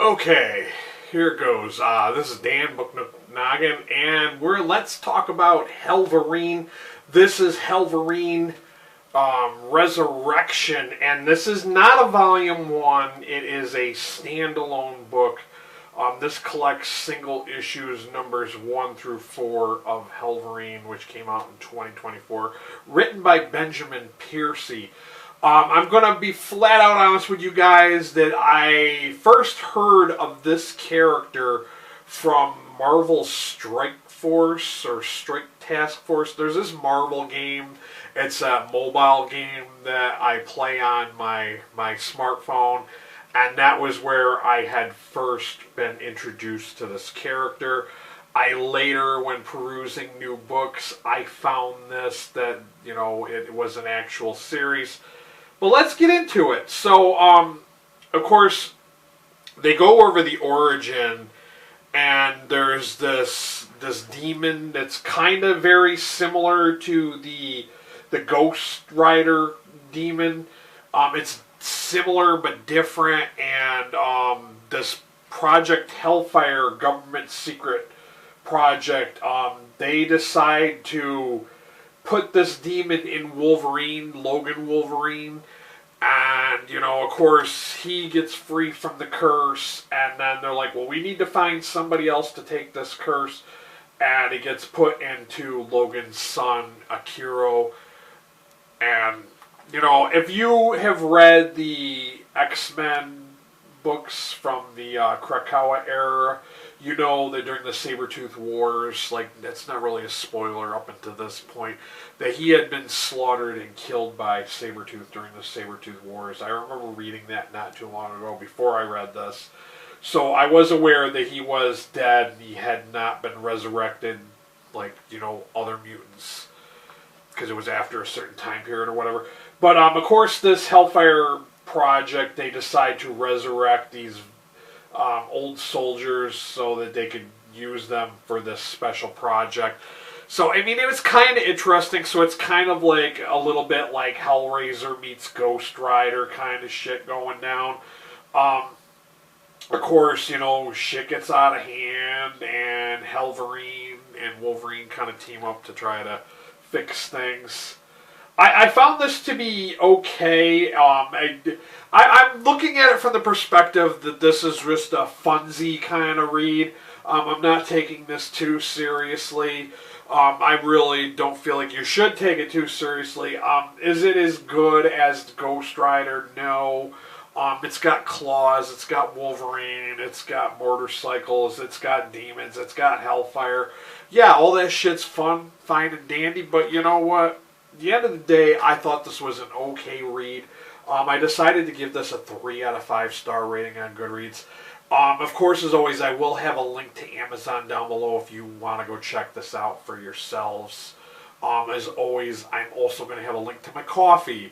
Okay, here it goes. This is Dan Booknoggin, and let's talk about Hellverine. This is Hellverine Resurrection, and this is not a volume 1. It is a standalone book. This collects single issues numbers 1 through 4 of Hellverine, which came out in 2024, written by Benjamin Percy. I'm going to be flat out honest with you guys that I first heard of this character from Marvel Strike Force or Strike Task Force. There's this Marvel game. It's a mobile game that I play on my smartphone, and that was where I had first been introduced to this character. I later, when perusing new books, I found that it was an actual series. But let's get into it. So, of course, they go over the origin, and there's this demon that's kind of very similar to the Ghost Rider demon. It's similar but different, and this Project Hellfire, government secret project, they decide to put this demon in Logan Wolverine, and, of course, he gets free from the curse, and then they're like, well, we need to find somebody else to take this curse, and it gets put into Logan's son, Akira, and, if you have read the X-Men books from the Krakoa era, you know that during the Sabretooth Wars, that's not really a spoiler up until this point, that he had been slaughtered and killed by Sabretooth during the Sabretooth Wars. I remember reading that not too long ago before I read this. So I was aware that he was dead and he had not been resurrected like, other mutants, because it was after a certain time period or whatever. But, of course, this Hellfire project, they decide to resurrect these old soldiers so that they could use them for this special project. So, it was kind of interesting. So it's kind of like a little bit like Hellraiser meets Ghost Rider kind of shit going down. Of course, shit gets out of hand, and Hellverine and Wolverine kind of team up to try to fix things. I found this to be okay. I'm looking at it from the perspective that this is just a funsy kind of read. I'm not taking this too seriously. I really don't feel like you should take it too seriously. Is it as good as Ghost Rider? No. It's got claws, it's got Wolverine, it's got motorcycles, it's got demons, it's got Hellfire. Yeah, all that shit's fun, fine and dandy, but you know what? At the end of the day, I thought this was an okay read. I decided to give this a 3 out of 5 star rating on Goodreads. Of course, as always, I will have a link to Amazon down below if you want to go check this out for yourselves. As always, I'm also going to have a link to my coffee.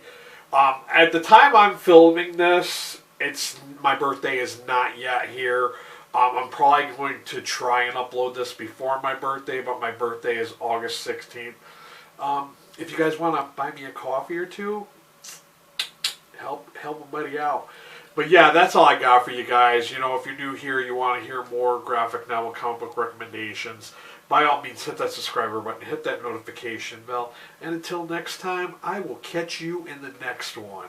At the time I'm filming this, my birthday is not yet here. I'm probably going to try and upload this before my birthday, but my birthday is August 16th. If you guys want to buy me a coffee or two, help a buddy out. But yeah, that's all I got for you guys. If you're new here, you want to hear more graphic novel comic book recommendations, by all means hit that subscriber button, hit that notification bell, and until next time, I will catch you in the next one.